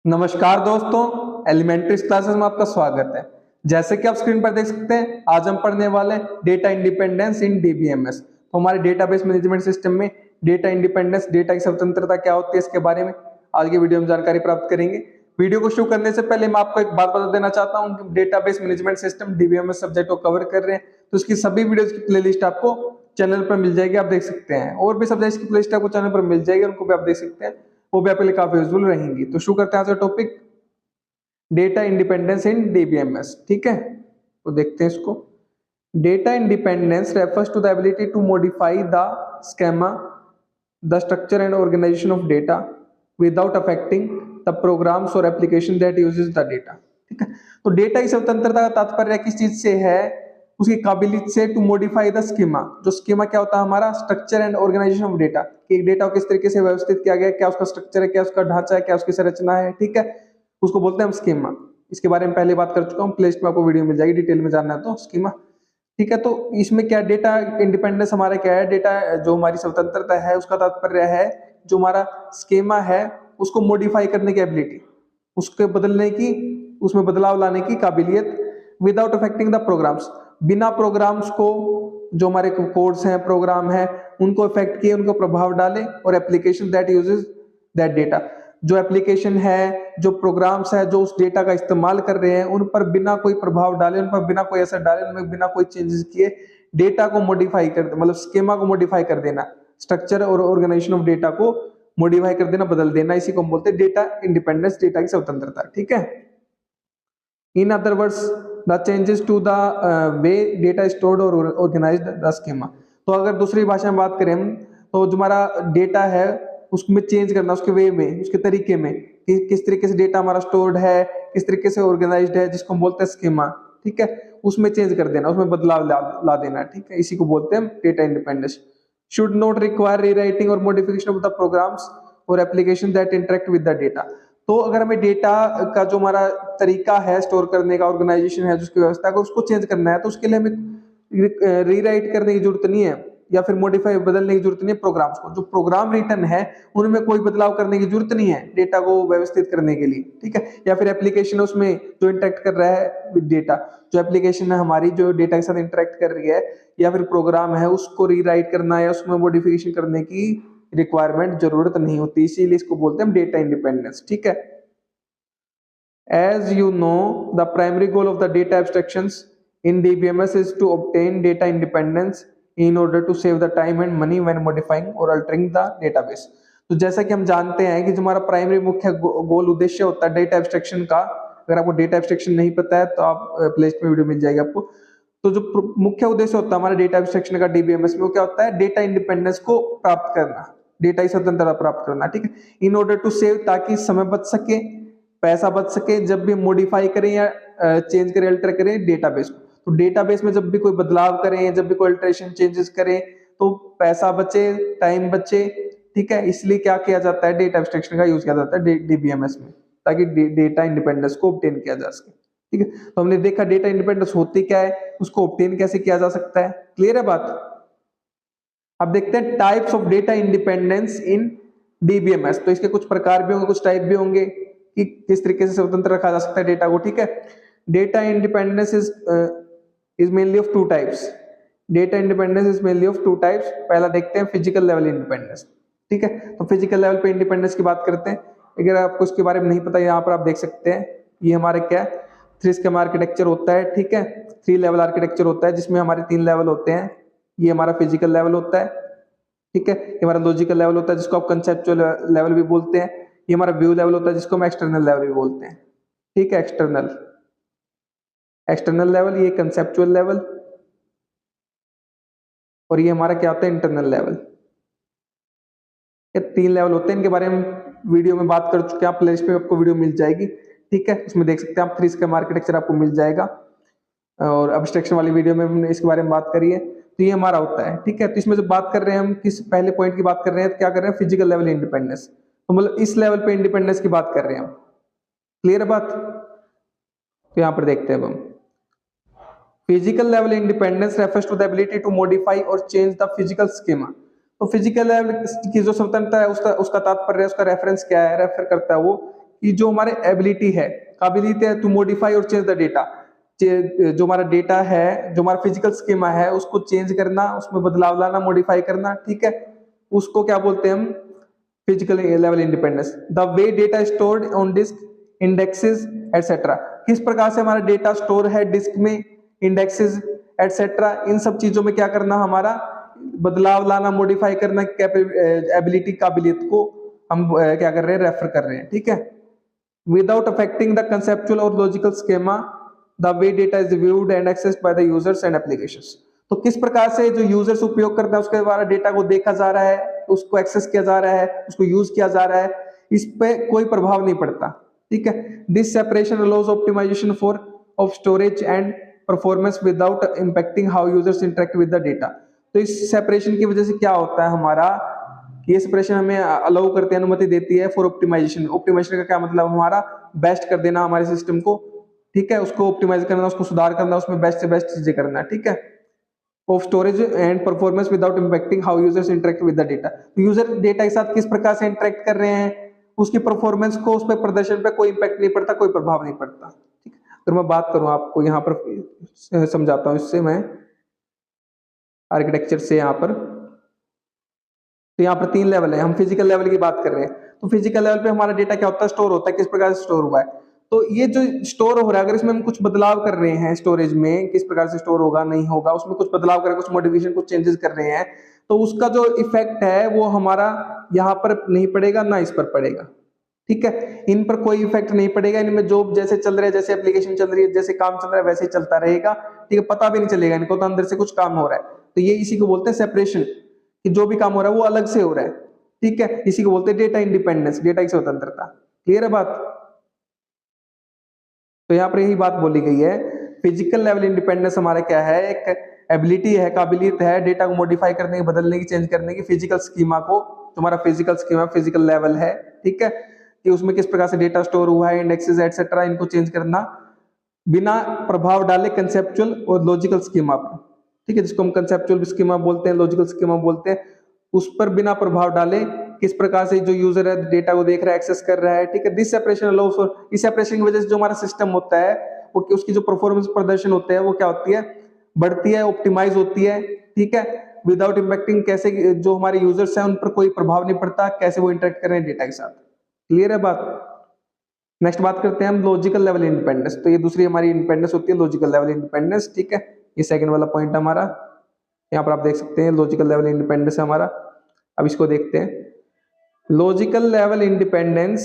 नमस्कार दोस्तों, elementary classes में आपका स्वागत है। जैसे कि आप स्क्रीन पर देख सकते हैं, आज हम पढ़ने वाले डेटा इंडिपेंडेंस इन डीबीएमएस। तो हमारे डेटाबेस मैनेजमेंट सिस्टम में डेटा इंडिपेंडेंस, डेटा की स्वतंत्रता क्या होती है, इसके बारे में आज की वीडियो में जानकारी प्राप्त करेंगे। वीडियो को शुरू करने से पहले मैं आपको एक बात बता देना चाहता हूं कि database management system DBMS subject को कवर कर रहे हैं, तो उसकी सभी वीडियोस की प्लेलिस्ट आपको चैनल पर मिल जाएगी, आप देख सकते हैं। और भी सब्जेक्ट की प्लेलिस्ट आपको चैनल पर मिल जाएगी, उनको भी आप देख सकते हैं, वो भी आपके लिए काफी यूजफुल रहेंगी। तो शुरू करते हैं आज का topic, data independence in DBMS. ठीक है, तो देखते हैं इसको। Data independence refers to the ability to modify the schema, the structure and organization of data without affecting the programs और application that uses the data. ठीक है, तो डेटा की स्वतंत्रता का तात्पर्य किस चीज से है? उसकी काबिलियत से टू मॉडिफाई द स्कीमा। जो स्कीमा क्या होता है? हमारा structure and organization of data, कि एक डेटा को किस तरीके से व्यवस्थित किया गया, क्या उसका स्ट्रक्चर है, क्या उसका ढांचा है, क्या उसकी संरचना है। ठीक है, उसको बोलते हैं हम स्कीमा। इसके बारे में पहले बात कर चुका हूँ, प्लेलिस्ट में आपको वीडियो मिल जाएगी, डिटेल में जानना है तो स्कीमा। ठीक है, तो इसमें क्या डेटा इंडिपेंडेंस हमारा क्या है? डेटा जो हमारी स्वतंत्रता है उसका तात्पर्य है जो हमारा स्कीमा है उसको मॉडिफाई करने की एबिलिटी, उसके बदलने की, उसमें बदलाव लाने की काबिलियत, विदाउट अफेक्टिंग द प्रोग्राम्स, बिना प्रोग्राम्स को, जो हमारे कोड्स हैं, प्रोग्राम है, उनको इफेक्ट किए, उनको प्रभाव डाले, और application that uses that data, जो एप्लीकेशन है, जो प्रोग्राम्स है, जो उस डेटा का इस्तेमाल कर रहे हैं, उन पर बिना कोई प्रभाव डाले, उन पर बिना कोई असर डाले, उनमें बिना कोई चेंजेस किए डेटा को मॉडिफाई कर, मतलब स्कीमा को मॉडिफाई कर देना, स्ट्रक्चर और ऑर्गेनाइजेशन ऑफ डेटा को मॉडिफाई कर देना, बदल देना, इसी को हम बोलते हैं डेटा इंडिपेंडेंस, डेटा की स्वतंत्रता। ठीक है, in other words the changes to the way data stored और ऑर्गेनाइज्ड द स्कीमा। तो अगर दूसरी भाषा में बात करें हम, तो जो हमारा डेटा है उसमें चेंज करना, उसके वे में, उसके तरीके में, कि किस तरीके से डेटा हमारा स्टोर्ड है, किस तरीके से ऑर्गेनाइज्ड है, जिसको हम बोलते हैं स्कीमा। ठीक है, उसमें चेंज कर देना, उसमें बदलाव ला देना। ठीक है, इसी को बोलते हैं data independence. Should not require rewriting और मॉडिफिकेशन ऑफ द प्रोग्राम्स और application that interact with the data. तो अगर हमें डेटा का जो हमारा तरीका है स्टोर करने का, ऑर्गेनाइजेशन है, जिसकी व्यवस्था है, उसको चेंज करना है, तो उसके लिए हमें रीराइट करने की जरूरत नहीं है, या फिर मॉडिफाई, बदलने की जरूरत नहीं है प्रोग्राम्स को। जो प्रोग्राम रिटर्न है उनमें कोई बदलाव करने की जरूरत नहीं है डेटा को व्यवस्थित करने के लिए। ठीक है, या फिर एप्लीकेशन उसमें जो इंटरेक्ट कर रहा है विद डेटा, जो एप्लीकेशन है हमारी जो डेटा के साथ इंटरेक्ट कर रही है, या फिर प्रोग्राम है, उसको रीराइट करना या उसमें मॉडिफिकेशन करने की रिक्वायरमेंट, जरूरत नहीं होती, इसीलिए इसको बोलते हैं डेटा इंडिपेंडेंस। ठीक है, as you know, the primary goal of the data abstractions in DBMS is to obtain data independence in order to save the time and money when modifying or altering the database। तो जैसा कि हम जानते हैं कि जो हमारा primary मुख्य गोल, उद्देश्य होता है डेटा एब्स्ट्रैक्शन का, अगर आपको डेटा एब्स्ट्रैक्शन नहीं पता है तो आप प्लेलिस्ट में वीडियो मिल जाएगी आपको। तो जो मुख्य उद्देश्य होता है हमारा डेटा एब्स्ट्रैक्शन का डीबीएमएस में, वो क्या होता है? डेटा इंडिपेंडेंस को प्राप्त करना, डेटा की स्वतंत्रता प्राप्त करना। ठीक है, इन ऑर्डर टू सेव, ताकि समय बच सके, पैसा बच सके, जब भी मॉडिफाई करें या चेंज करें, अल्टर करें डेटाबेस को। तो डेटाबेस में जब भी कोई बदलाव करें, जब भी कोई अल्टरेशन, चेंजेस करें, तो पैसा बचे, टाइम बचे। ठीक है, इसलिए क्या किया जाता है? डेटा एब्स्ट्रैक्शन का यूज किया जाता है डीबीएमएस में, ताकि डेटा इंडिपेंडेंस को ऑब्टेन किया जा सके। ठीक है, तो हमने देखा डेटा इंडिपेंडेंस होती क्या है, उसको ऑब्टेन कैसे किया जा सकता है। क्लियर है बात? अब देखते हैं types of data independence in DBMS. तो इसके कुछ प्रकार भी होंगे, कुछ टाइप भी होंगे, कि किस तरीके से स्वतंत्र रखा जा सकता है डेटा को। ठीक है, data independence is mainly of two types. Data independence is mainly of two types. पहला देखते हैं फिजिकल लेवल इंडिपेंडेंस। ठीक है, तो फिजिकल लेवल पे इंडिपेंडेंस की बात करते हैं। अगर आपको इसके बारे में नहीं पता, यहाँ पर आप देख सकते हैं, ये हमारे क्या है, 3 स्कीमा आर्किटेक्चर होता है। ठीक है, 3 लेवल आर्किटेक्चर होता है, जिसमें हमारे 3 लेवल होते हैं। ये हमारा फिजिकल लेवल होता है। ठीक है, ये हमारा लॉजिकल लेवल होता है, जिसको आप कंसेप्चुअल लेवल भी बोलते हैं। ये हमारा व्यू लेवल होता है, जिसको हम एक्सटर्नल लेवल भी बोलते हैं। ठीक है, एक्सटर्नल लेवल, ये कंसेप्चुअल लेवल, और ये हमारा क्या होता है? Internal level. ये 3 लेवल होते हैं, इनके बारे में वीडियो में बात कर चुके हैं, आप प्लेलिस्ट पे आपको वीडियो मिल जाएगी। ठीक है, उसमें देख सकते हैं आप, 3 स्कीमा आर्किटेक्चर आपको मिल जाएगा, और एब्स्ट्रैक्शन वाली वीडियो में हमने इसके बारे में बात करी है। तो ये हमारा होता है। ठीक है, तो इसमें जो बात कर रहे हैं हम, किस पहले पॉइंट की बात कर रहे हैं, तो क्या कर रहे हैं? Physical level independence. तो मतलब इस लेवल पे इंडिपेंडेंस की बात कर रहे हैं हम। क्लियर है बात? तो यहां पर देखते हैं अब हम, physical level independence refers to the ability to modify और चेंज द फिजिकल स्कीमा। तो फिजिकल लेवल की जो स्वतंत्रता है, उसका तात्पर्य, उसका रेफरेंस क्या है, रेफर करता है वो कि जो हमारे एबिलिटी है, काबिलियत है टू मॉडिफाई और चेंज द डेटा, जो हमारा डेटा है, जो हमारा फिजिकल स्कीमा है, उसको चेंज करना, उसमें बदलाव लाना, मॉडिफाई करना, ठीक है, उसको क्या बोलते हैं हम, physical level independence. The way data stored on disk, indexes etcetera, किस प्रकार से हमारा डेटा स्टोर है डिस्क में, इंडेक्सेस एटसेट्रा, इन सब चीजों में क्या करना, हमारा बदलाव लाना, मॉडिफाई करना, एबिलिटी, काबिलियत को हम क्या कर रहे हैं, रेफर कर रहे हैं, ठीक है। विदाउट अफेक्टिंग द कंसेप्चुअल और logical schema, the way data is viewed and accessed by the users and applications. तो किस प्रकार से जो यूजर्स उपयोग करता है उसके द्वारा डेटा को देखा जा रहा है, उसको एक्सेस किया जा रहा है, उसको यूज किया जा रहा है, इस पे कोई प्रभाव नहीं पड़ता, ठीक है। This separation allows optimization for of storage and performance without impacting how users interact with the data. तो इस सेपरेशन की वजह से क्या होता है हमारा, ये सेपरेशन हमें अलाउ करते हैं, अनुमति देती है फॉर ऑप्टिमाइजेशन। ऑप्टिमाइजेशन का क्या मतलब, हमारा बेस्ट कर देना हमारे सिस्टम को, ठीक है, उसको ऑप्टिमाइज करना, उसको सुधार करना, उसमें बेस्ट से बेस्ट चीजें करना, ठीक है, of storage and performance without impacting how users interact with the data. User data के साथ किस प्रकार से इंटरेक्ट कर रहे हैं, उसकी परफॉर्मेंस को, उस पर प्रदर्शन पे कोई इंपैक्ट नहीं पड़ता, कोई प्रभाव नहीं पड़ता, ठीक है। अगर मैं बात करूं आपको यहाँ पर समझाता हूं इससे मैं आर्किटेक्चर से, यहाँ पर तो यहाँ पर 3 लेवल है, हम फिजिकल लेवल की बात कर रहे हैं। तो फिजिकल लेवल पे हमारा डेटा क्या होता है, स्टोर होता है, किस प्रकार से स्टोर हुआ है। तो ये जो स्टोर हो रहा है, अगर इसमें हम कुछ बदलाव कर रहे हैं स्टोरेज में, किस प्रकार से स्टोर होगा, नहीं होगा, उसमें कुछ बदलाव कर, कुछ मॉडिफिकेशन, कुछ चेंजेस कर रहे हैं, तो उसका जो इफेक्ट है वो हमारा यहाँ पर नहीं पड़ेगा, ना इस पर पड़ेगा, ठीक है। इन पर कोई इफेक्ट नहीं पड़ेगा, इनमें जो जैसे चल रहा है, जैसे एप्लीकेशन चल रही है, जैसे काम चल रहा है, वैसे ही चलता रहेगा, ठीक है, पता भी नहीं चलेगा इनको, तो अंदर से कुछ काम हो रहा है। तो ये इसी को बोलते हैं सेपरेशन, कि जो भी काम हो रहा है वो अलग से हो रहा है, ठीक है, इसी को बोलते हैं डेटा इंडिपेंडेंस, डेटा की स्वतंत्रता। क्लियर है बात। तो यहाँ पर यही बात बोली गई है, फिजिकल लेवल इंडिपेंडेंस हमारा क्या है, एक एबिलिटी है, काबिलियत है डेटा को मॉडिफाई करने की, बदलने की, चेंज करने की, फिजिकल स्कीमा को, तुम्हारा फिजिकल स्कीमा फिजिकल लेवल है, ठीक है, कि उसमें किस प्रकार से डेटा स्टोर हुआ है, इंडेक्सेस एटसेट्रा, इनको चेंज करना बिना प्रभाव डाले कंसेप्चुअल और लॉजिकल स्कीमा पर, ठीक है, जिसको हम कंसेप्चुअल स्कीमा बोलते हैं, लॉजिकल स्कीमा बोलते हैं, उस पर बिना प्रभाव डाले किस प्रकार से जो यूजर है डेटा को देख रहा है, एक्सेस कर रहा है, ठीक है। दिस सेपरेशन अलाउज फॉर, इस सेपरेशन की वजह से जो हमारा सिस्टम होता है वो, उसकी जो परफॉर्मेंस प्रदर्शन होते हैं वो क्या होती है, बढ़ती है, ऑप्टिमाइज होती है, ठीक है, विदाउट इंपैक्टिंग, कैसे जो हमारे यूजर्स हैं उन पर कोई प्रभाव नहीं पड़ता, कैसे वो इंटरेक्ट कर रहे हैं डेटा के साथ। क्लियर है बात। नेक्स्ट बात करते हैं हम लॉजिकल लेवल इंडिपेंडेंस। तो ये दूसरी हमारी इंडिपेंडेंस होती है, लॉजिकल लेवल इंडिपेंडेंस, ठीक है, ये सेकंड वाला पॉइंट हमारा, यहाँ पर आप देख सकते हैं लॉजिकल लेवल इंडिपेंडेंस है हमारा। अब इसको देखते हैं, logical level independence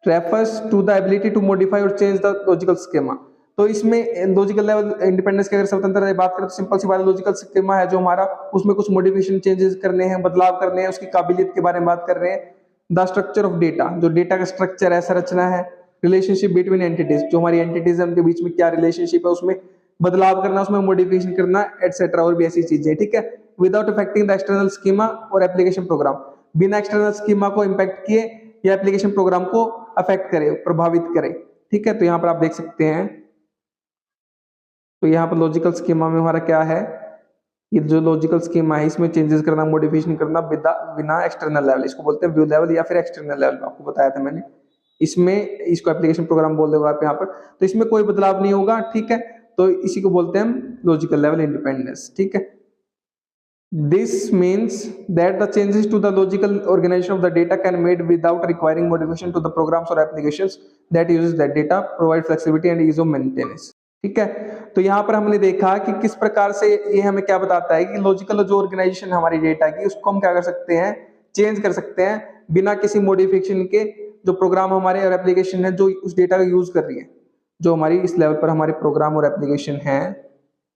refers to the ability to modify और चेंज द लॉजिकल स्कीमा। तो इसमें लॉजिकल लेवल इंडिपेंडेंस की अगर स्वतंत्रता की बात करें तो सिंपल सी बात है, लॉजिकल स्कीमा है जो हमारा, उसमें कुछ मॉडिफिकेशन, चेंजेस करने हैं, बदलाव करने हैं, उसकी काबिलियत के बारे में बात कर रहे हैं। द स्ट्रक्चर ऑफ डेटा, जो डेटा का स्ट्रक्चर है, संरचना है। रिलेशनशिप बिटवीन एंटिटीज, जो हमारी एंटिटीज है उनके बीच में क्या रिलेशनशिप है, उसमें बदलाव करना, उसमें मॉडिफिकेशन करना, एटसेट्रा, और भी ऐसी चीजें, ठीक है। Without affecting the external schema और एप्लीकेशन प्रोग्राम, बिना एक्सटर्नल स्कीमा को इंपैक्ट किए या एप्लीकेशन प्रोग्राम को अफेक्ट करे, प्रभावित करे, ठीक है। तो यहाँ पर आप देख सकते हैं, तो यहाँ पर लॉजिकल स्कीमा में हमारा क्या है, ये जो लॉजिकल स्कीमा है इसमें चेंजेस करना, मॉडिफिकेशन करना बिना एक्सटर्नल लेवल, इसको बोलते हैं व्यू लेवल या फिर एक्सटर्नल लेवल, आपको बताया था मैंने। इसमें इसको एप्लीकेशन प्रोग्राम बोल देगा आप यहाँ पर, तो इसमें कोई बदलाव नहीं होगा, ठीक है। तो इसी को बोलते हैं हम लॉजिकल लेवल इंडिपेंडेंस, ठीक है। This means that the changes to the logical organization of the data can made without requiring modification to the programs or applications that uses that data, provide flexibility and ease of maintenance, ठीक है। तो यहाँ पर हमने देखा कि किस प्रकार से ये हमें क्या बताता है कि लॉजिकल जो ऑर्गेनाइजेशन हमारी डेटा की, उसको हम क्या कर सकते हैं, चेंज कर सकते हैं बिना किसी मॉडिफिकेशन के। जो प्रोग्राम हमारे और एप्लीकेशन है जो उस डेटा का यूज कर रही है, जो हमारी इस लेवल पर हमारे प्रोग्राम और एप्लीकेशन है,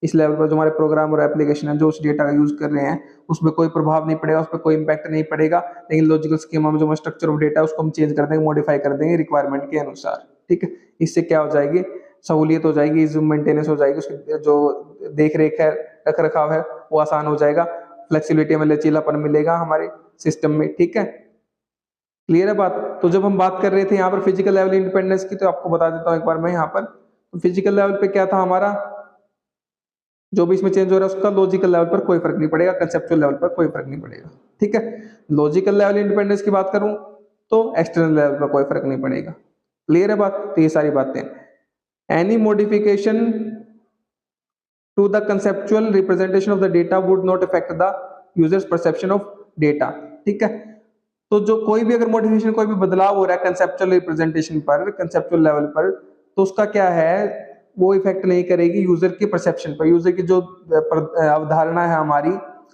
इस लेवल पर जो हमारे प्रोग्राम और एप्लीकेशन है जो उस डेटा का यूज कर रहे हैं, उसमें कोई प्रभाव नहीं पड़ेगा, उस पर कोई इंपैक्ट नहीं पड़ेगा। लेकिन लॉजिकल स्कीमा में जो स्ट्रक्चर ऑफ डेटा है उसको हम चेंज कर देंगे, मॉडिफाई कर देंगे रिक्वायरमेंट के अनुसार, ठीक है। इससे क्या हो जाएगी, सहूलियत हो जाएगी, इज मेंटेनेंस हो जाएगी, उसकी जो देख रेख है, रख रखाव है वो आसान हो जाएगा, फ्लेक्सिबिलिटी में लचीलापन मिलेगा हमारे सिस्टम में, ठीक है। क्लियर है बात। तो जब हम बात कर रहे थे यहाँ पर फिजिकल लेवल इंडिपेंडेंस की, तो आपको बता देता हूँ एक बार मैं यहाँ पर, तो फिजिकल लेवल पे क्या था हमारा, जो भी इसमें चेंज हो रहा है उसका लॉजिकल लेवल पर कोई फर्क नहीं पड़ेगा, कंसेप्चुअल लेवल पर कोई फर्क नहीं पड़ेगा, ठीक है। लॉजिकल लेवल इंडिपेंडेंस की बात करूं तो एक्सटर्नल लेवल पर कोई फर्क नहीं पड़ेगा। क्लियर है बात? तो ये सारी बातें, any modification to the conceptual representation of the data would not affect the users perception of data. ठीक है, तो जो कोई भी अगर मॉडिफिकेशन, कोई भी बदलाव हो रहा है कंसेप्चुअल रिप्रेजेंटेशन पर, कंसेप्चुअल लेवल पर, तो उसका क्या है, वो इफेक्ट नहीं करेगी यूजर की परसेप्शन पर। यूजर की जो अवधारणा है हमारी,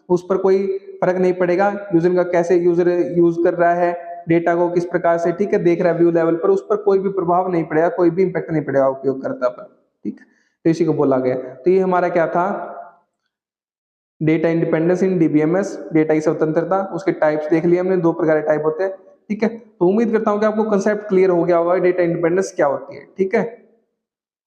उस पर कोई फर्क नहीं पड़ेगा। यूजर का कैसे यूजर यूज कर रहा है डेटा को, किस प्रकार से, ठीक है, देख रहा है व्यू लेवल पर, उस पर कोई भी प्रभाव नहीं पड़ेगा, कोई भी इंपैक्ट नहीं पड़ेगा उपयोगकर्ता पर। ठीक है, तो इसी को बोला गया। तो ये हमारा क्या था, data independence in DBMS, data की स्वतंत्रता। उसके टाइप्स देख लिए हमने, दो प्रकार के टाइप होते हैं। ठीक है, तो उम्मीद करता हूं कि आपको कंसेप्ट क्लियर हो गया होगा डेटा इंडिपेंडेंस क्या होती है। ठीक है,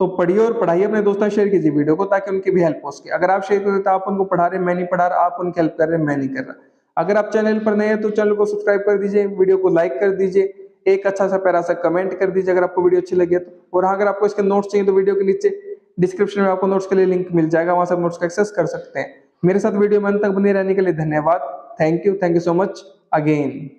तो पढ़िए और पढ़ाइए अपने दोस्तों, शेयर कीजिए वीडियो को ताकि उनकी भी हेल्प हो सके। अगर आप शेयर करते तो आप उनको पढ़ा रहे, मैं नहीं पढ़ा रहा, आप उनकी हेल्प कर रहे, मैं नहीं कर रहा। अगर आप चैनल पर नए हैं तो चैनल को सब्सक्राइब कर दीजिए, वीडियो को लाइक कर दीजिए, एक अच्छा सा प्यारा सा कमेंट कर दीजिए अगर आपको वीडियो अच्छी लगी तो। और अगर आपको इसके नोट्स चाहिए तो वीडियो के नीचे डिस्क्रिप्शन में आपको नोट्स के लिए लिंक मिल जाएगा, वहां से आप नोट्स का एक्सेस कर सकते हैं। मेरे साथ वीडियो में अंत तक बने रहने के लिए धन्यवाद। Thank you so much again.